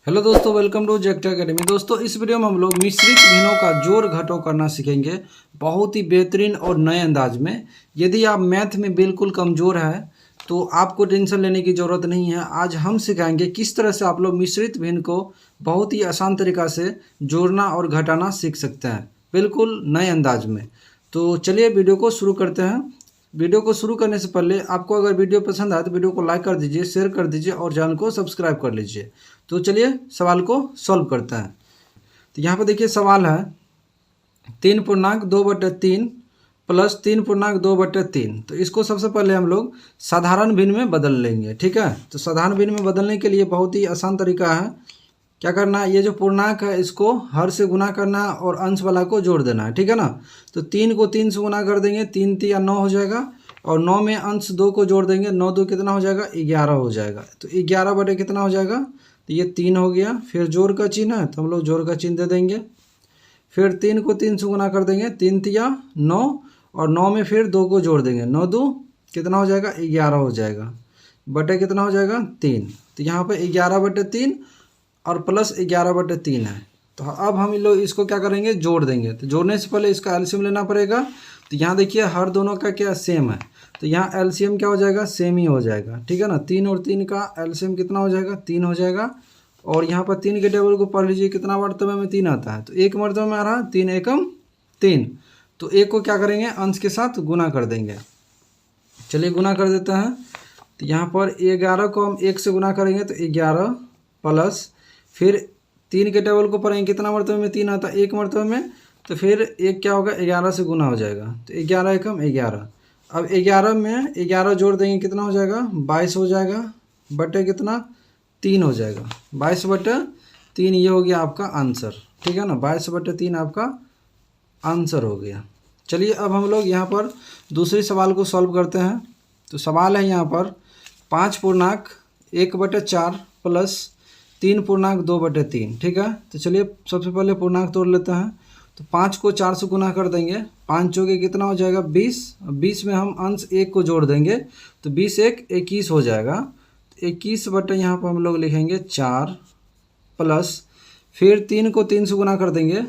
Hello दोस्तों, welcome to जेक्टा academy. दोस्तों, इस वीडियो में हम लोग मिश्रित भिन्नों का जोड़ घटाव करना सीखेंगे बहुत ही बेहतरीन और नए अंदाज में। यदि आप मैथ में बिल्कुल कमज़ोर है तो आपको टेंशन लेने की ज़रूरत नहीं है। आज हम सिखाएंगे किस तरह से आप लोग मिश्रित भिन्न को बहुत ही आसान तरीक़ा से जोड़ना और घटाना सीख सकते हैं, बिल्कुल नए अंदाज में। तो चलिए वीडियो को शुरू करते हैं। वीडियो को शुरू करने से पहले आपको अगर वीडियो पसंद आए तो वीडियो को लाइक कर दीजिए, शेयर कर दीजिए और चैनल को सब्सक्राइब कर लीजिए। तो चलिए सवाल को सॉल्व करते हैं। तो यहाँ पर देखिए सवाल है 3.2/3 प्लस 3.2/3। तो इसको सबसे पहले हम लोग साधारण भिन्न में बदल लेंगे, ठीक है। तो साधारण भिन्न में बदलने के लिए बहुत ही आसान तरीका है। क्या करना है, ये जो पूर्णांक है इसको हर से गुना करना है और अंश वाला को जोड़ देना है, ठीक है ना। तो 3 को 3 से गुना कर देंगे, 3 3 9 हो जाएगा और 9 में अंश 2 को जोड़ देंगे, 9 2 कितना हो जाएगा 11 हो जाएगा। तो 11 बटे कितना हो जाएगा, तो ये 3 हो गया। फिर जोड़ का चिन्ह है तो हम लोग जोड़ का चिन्ह दे देंगे। फिर 3 को 3 से गुना कर देंगे, 3 3 9 और 9 में फिर 2 को जोड़ देंगे, 9 2 कितना हो जाएगा 11 हो जाएगा, बटे कितना हो जाएगा 3। तो यहाँ पे 11/3 और प्लस 11/3 है। तो अब हम लोग इसको क्या करेंगे, जोड़ देंगे। तो जोड़ने से पहले इसका एलसीएम लेना पड़ेगा। तो यहाँ देखिए हर दोनों का क्या सेम है, तो यहाँ एलसीएम क्या हो जाएगा, सेम ही हो जाएगा, ठीक है ना। 3 और 3 का एलसीएम कितना हो जाएगा, 3 हो जाएगा। और यहाँ पर 3 के टेबल को पढ़ लीजिए, कितना मरतबे में 3 आता है, तो एक मरतबे में आ रहा है 3 एकम 3। तो एक को क्या करेंगे, अंश के साथ गुना कर देंगे। चलिए गुना कर देते हैं। तो यहाँ पर 11 को हम 1 से गुना करेंगे तो 11 प्लस फिर 3 के टेबल को पढ़ेंगे, कितना मरतबे में 3 आता है, एक मरतबे में। तो फिर एक क्या होगा, 11 से गुना हो जाएगा। तो 11 एकम 11। अब 11 में 11 जोड़ देंगे, कितना हो जाएगा 22 हो जाएगा, बटे कितना 3 हो जाएगा। 22/3 ये हो गया आपका आंसर, ठीक है ना। 22/3 आपका आंसर हो गया। चलिए अब हम लोग यहाँ पर दूसरी सवाल को सॉल्व करते हैं। तो सवाल है यहाँ पर 5.1/4 प्लस 3.2/3, ठीक है। तो चलिए सबसे पहले पूर्णांक तोड़ लेते हैं। तो 5 को 4 से गुना कर देंगे, 5 चौके कितना हो जाएगा 20। 20 में हम अंश 1 को जोड़ देंगे तो 20 1 21 हो जाएगा। 21 बटे यहाँ पर हम लोग लिखेंगे 4 प्लस फिर 3 को 3 से गुना कर देंगे।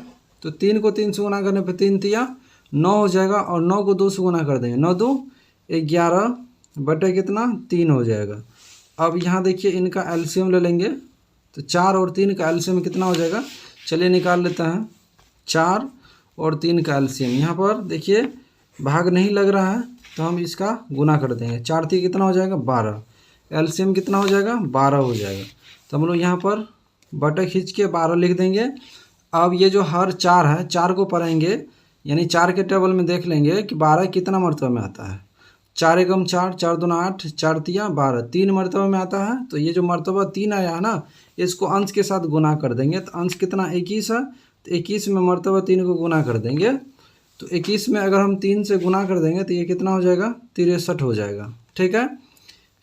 तो 3 को 3 से गुना करने पर 3 3 9 हो जाएगा और 9 को 2 से गुना कर देंगे, 9 2 11 बटे कितना 3 हो जाएगा। अब यहाँ देखिए इनका एलसीएम ले लेंगे। तो 4 और 3 का एलसीएम कितना हो जाएगा, चलिए निकाल लेते हैं। 4 और 3 का एलसीएम, यहाँ पर देखिए भाग नहीं लग रहा है तो हम इसका गुना कर देंगे। 4 3 कितना हो जाएगा 12, एलसीएम कितना हो जाएगा 12 हो जाएगा। तो हम लोग यहाँ पर बटे खींच के 12 लिख देंगे। अब ये जो हर 4 है, 4 को पढ़ेंगे, यानी 4 के टेबल में देख लेंगे कि 12 कितना मरतबे में आता है। 4 एकम 4, 4 दूना 8, 4 तिया 12, 3 मरतबे में आता है। तो ये जो मरतबा 3 आया है ना, इसको अंश के साथ गुना कर देंगे। तो अंश कितना 21 है, तो 21 में मरतबा 3 को गुना कर देंगे। तो 21 में अगर हम 3 से गुना कर देंगे तो ये कितना हो जाएगा 63 हो जाएगा, ठीक है।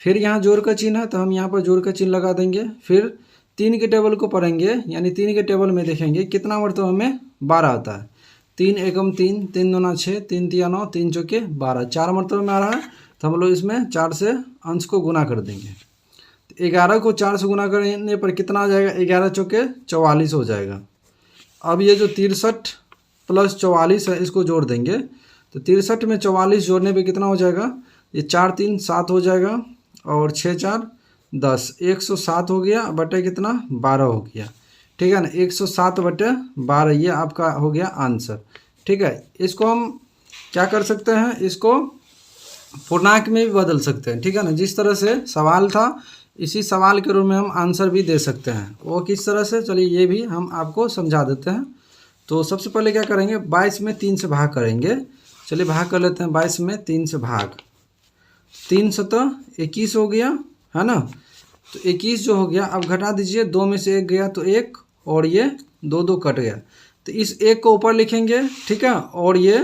फिर यहाँ जोड़ का चिन्ह है तो हम यहाँ पर जोड़ का चिन्ह लगा देंगे। फिर 3 के टेबल को पढ़ेंगे, यानी 3 के टेबल में देखेंगे कितना मरतबा में 12 आता है। 3 एकम 3, 3 दूना 6, 3 तिया 9, 3 चौके 12, 4 मरतबे में आ रहा है। तो हम लोग इसमें 4 से अंश को गुना कर देंगे। 11 को 4 से गुना करने पर कितना आ जाएगा, 11 चौके 44 हो जाएगा। अब ये जो 63 प्लस 44 है इसको जोड़ देंगे। तो 63 में 44 जोड़ने पे कितना हो जाएगा, ये 4 3 7 हो जाएगा और 6 4 10, 107 हो गया, बटे कितना 12 हो गया, ठीक है ना। 107/12 ये आपका हो गया आंसर, ठीक है। इसको हम क्या कर सकते हैं, इसको पूर्णांक में भी बदल सकते हैं, ठीक है ना। जिस तरह से सवाल था इसी सवाल के रूप में हम आंसर भी दे सकते हैं। वो किस तरह से, चलिए ये भी हम आपको समझा देते हैं। तो सबसे पहले क्या करेंगे, 22 में 3 से भाग करेंगे। चलिए भाग कर लेते हैं, 22 में 3 से भाग, 3 7 21 हो गया, है ना। तो 21 जो हो गया, अब घटा दीजिए, 2 में से 1 गया तो 1 और ये 2 2 कट गया। तो इस 1 को ऊपर लिखेंगे, ठीक है, और ये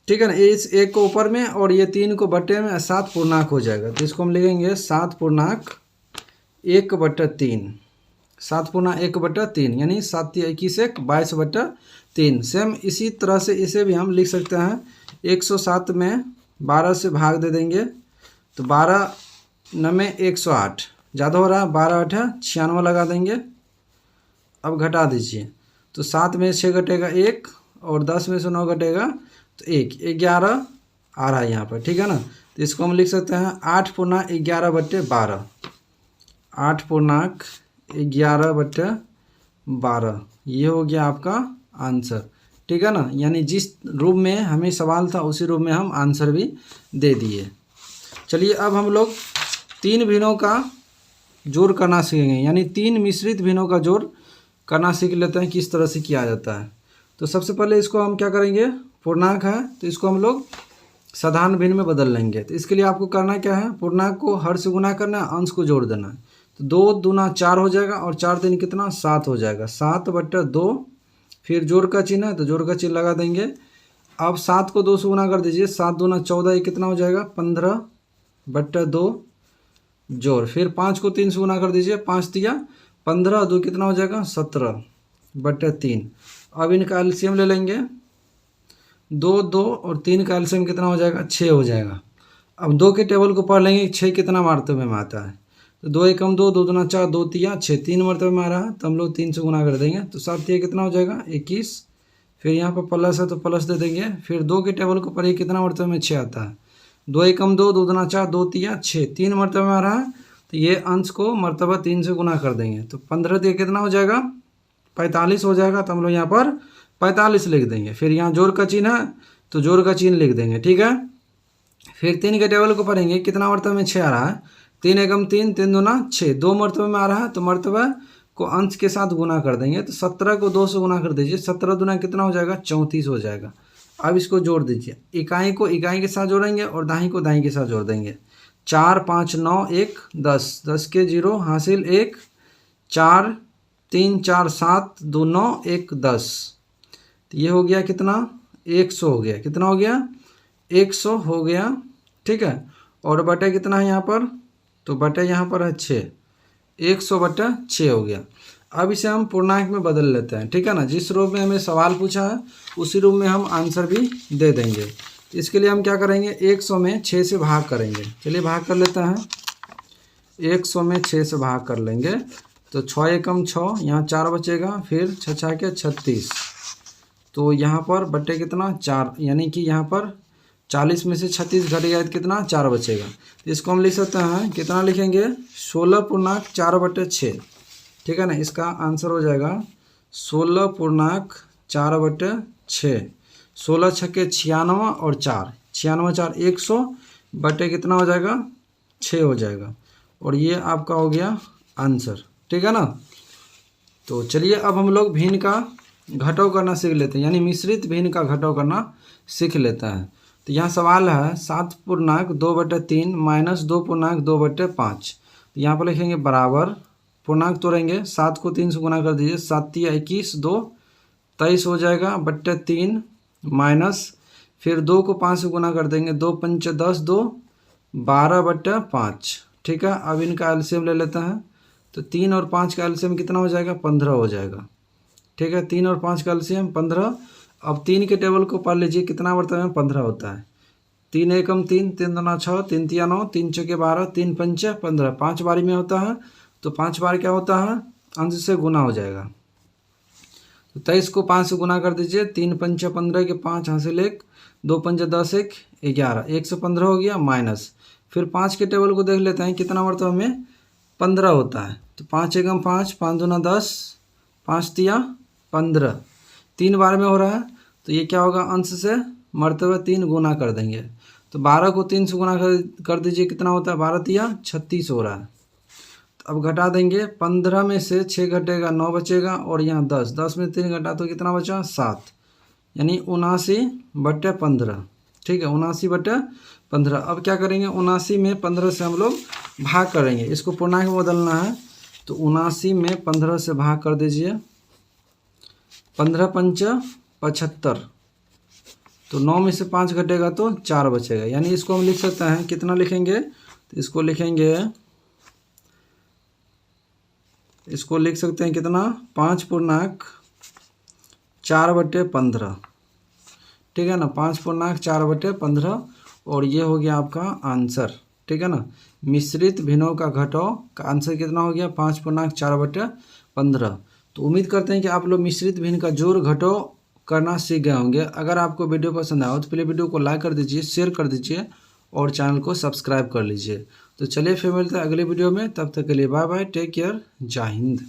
ठीक है ना, इस 1 को ऊपर में और ये 3 को बटे में 7 पूर्णांक हो जाएगा। तो इसको हम लिखेंगे 7.1/3, 7.1/3 यानी 7 तिया 21 1 22/3। सेम इसी तरह से इसे भी हम लिख सकते हैं। 107 में 12 से भाग दे देंगे तो 12 9 में 108, ज़्यादा हो रहा है, 12 8 96 लगा देंगे, अब घटा दीजिए, तो 7 में 6 घटेगा 1 और 10 में से 9 घटेगा तो 1, 11 आ रहा है यहाँ पर, ठीक है ना। तो इसको हम लिख सकते हैं 8/11/12, 8/11/12, ये हो गया आपका आंसर, ठीक है ना। यानी जिस रूप में हमें सवाल था उसी रूप में हम आंसर भी दे दिए। चलिए अब हम लोग 3 भिन्नों का जोड़ करना सीखेंगे, यानी 3 मिश्रित भिन्नों का जोड़ करना सीख लेते हैं किस तरह से किया जाता है। तो सबसे पहले इसको हम क्या करेंगे, पूर्णांक है तो इसको हम लोग साधारण भिन्न में बदल लेंगे। तो इसके लिए आपको करना क्या है, पूर्णांक को हर से गुना करना है, अंश को जोड़ देना है। तो 2 दूना 4 हो जाएगा और 4 दिन कितना 7 हो जाएगा, 7/2, फिर जोड़ का चिन्ह है तो जोड़ का चिन्ह लगा देंगे। अब 7 को 2 से गुना कर दीजिए, 7 दूना 14, ये कितना हो जाएगा 15/2 जोड़, फिर 5 को 3 से गुना कर दीजिए, 5 तिया 15, 2 कितना हो जाएगा 17/3। अब इनका एलसीएम ले लेंगे, 2 2 और 3 का एलसीएम कितना हो जाएगा 6 हो जाएगा। अब 2 के टेबल को पढ़ लेंगे 6 कितना मरतबे में आता है, तो 2 एकम 2, 2 दूना 4, 2 तिया 6, 3 मरतबे में आ रहा है तो हम लोग 3 से गुना कर देंगे, तो 7 तिया कितना हो जाएगा 21, फिर यहाँ पर प्लस है तो प्लस दे देंगे, फिर 2 के टेबल को पढ़िए कितना मरतबे में 6 आता है, 2 एकम 2, 2 दूना 4, 2 तिया 6, 3 मरतबे में आ रहा है तो ये अंश को मरतबा 3 से गुना कर देंगे, तो 15 तिया कितना हो जाएगा 45 हो जाएगा, तो हम लोग यहाँ पर 45 लिख देंगे। फिर यहाँ जोड़ का चिन्ह है तो जोड़ का चिन्ह लिख देंगे, ठीक है। फिर 3 के टेबल को पढ़ेंगे कितना मरतबे में 6 आ रहा है, 3 एकम 3, 3 दूना 6, 2 मरतबे में आ रहा है तो मरतबा को अंश के साथ गुना कर देंगे, तो 17 को 2 से गुना कर दीजिए, 17 दूना कितना हो जाएगा 34 हो जाएगा। अब इसको जोड़ दीजिए, इकाई को इकाई के साथ जोड़ेंगे और दाई को दाई के साथ जोड़ देंगे। 4 5 9 1 10, 10 के 0 हासिल 1, 4 3 4 7 2 9 1 10, तो ये हो गया कितना 100 हो गया, कितना हो गया 100 हो गया, ठीक है। और बटे कितना है यहाँ पर, तो बटे यहाँ पर है 6, 100/6 हो गया। अब इसे हम पूर्णांक में बदल लेते हैं, ठीक है ना। जिस रूप में हमें सवाल पूछा है उसी रूप में हम आंसर भी दे देंगे। इसके लिए हम क्या करेंगे, 100 में 6 से भाग करेंगे। चलिए भाग कर लेते हैं, 100 में 6 से भाग कर लेंगे, तो 6 एकम 6, यहाँ 4 बचेगा, फिर 6 6 के 36, तो यहाँ पर बटे कितना 4, यानी कि यहाँ पर 40 में से 36 घट गया तो कितना 4 बचेगा। तो इसको हम लिख सकते हैं, कितना लिखेंगे 16/4/6, ठीक है ना। इसका आंसर हो जाएगा 16/4/6, 16 छक्के 96 और 4, 96 4 100 बटे कितना हो जाएगा 6 हो जाएगा, और ये आपका हो गया आंसर, ठीक है ना। तो चलिए अब हम लोग भिन्न का घटाव करना सीख लेते हैं, यानी मिश्रित भिन्न का घटाव करना सीख लेते हैं। तो यहाँ सवाल है 7/2/3 माइनस 2/2/5, तो यहाँ पर लिखेंगे बराबर, पूर्णांक तोड़ेंगे, 7 को 3 से गुना कर दीजिए, 7 तिया 21, 2 23 हो जाएगा बट्टे 3, माइनस फिर 2 को 5 से गुना कर देंगे, 2 पंच 10, 2 12/5, ठीक है। अब इनका एलसीएम ले लेते हैं, तो 3 और 5 का एलसीएम कितना हो जाएगा 15 हो जाएगा, ठीक है। 3 और 5 का एलसीएम 15। अब 3 के टेबल को पढ़ लीजिए, कितना बर्तन में 15 होता है, 3 एकम 3, 3 दूना 6, 3 तिया 9, 3 चौके 12, 3 पंच 15, 5 बारी में होता है, तो 5 बार क्या होता है अंश से गुना हो जाएगा, तो 23 को 5 से गुना कर दीजिए, 3 पंच 15 के 5 हासिल 1, 2 पंच 10 1 11, 115 हो गया, माइनस फिर 5 के टेबल को देख लेते हैं, कितना मरतबा में 15 होता है, तो 5 एकम 5, 5 दूना 10, 5 तिया 15, 3 बार में हो रहा है, तो ये क्या होगा अंश से मरतबा 3 गुना कर देंगे, तो 12 को 3 से गुना कर दीजिए, कितना होता है 12 तिया 36 हो रहा है। तो अब घटा देंगे, 15 में से 6 घटेगा 9 बचेगा, और यहाँ 10, 10 में 3 घटा तो कितना बचा 7, यानी 79/15, ठीक है 79/15। अब क्या करेंगे, 79 में 15 से हम लोग भाग करेंगे, इसको पूर्णांक में बदलना है, तो 79 में 15 से भाग कर दीजिए, 15 पंच 75, तो 9 में से 5 घटेगा तो 4 बचेगा, यानी इसको हम लिख सकते हैं, कितना लिखेंगे, तो इसको लिख सकते हैं कितना 5/4/15, ठीक है ना, 5/4/15, और ये हो गया आपका आंसर, ठीक है ना। मिश्रित भिन्नों का घटाव का आंसर कितना हो गया 5/4/15। तो उम्मीद करते हैं कि आप लोग मिश्रित भिन्न का जोड़ घटाव करना सीख गए होंगे। अगर आपको वीडियो पसंद आया हो तो पहले वीडियो को लाइक कर दीजिए, शेयर कर दीजिए और चैनल को सब्सक्राइब कर लीजिए। तो चलिए फिर मिलते हैं अगले वीडियो में, तब तक के लिए बाय बाय, टेक केयर, जय हिंद।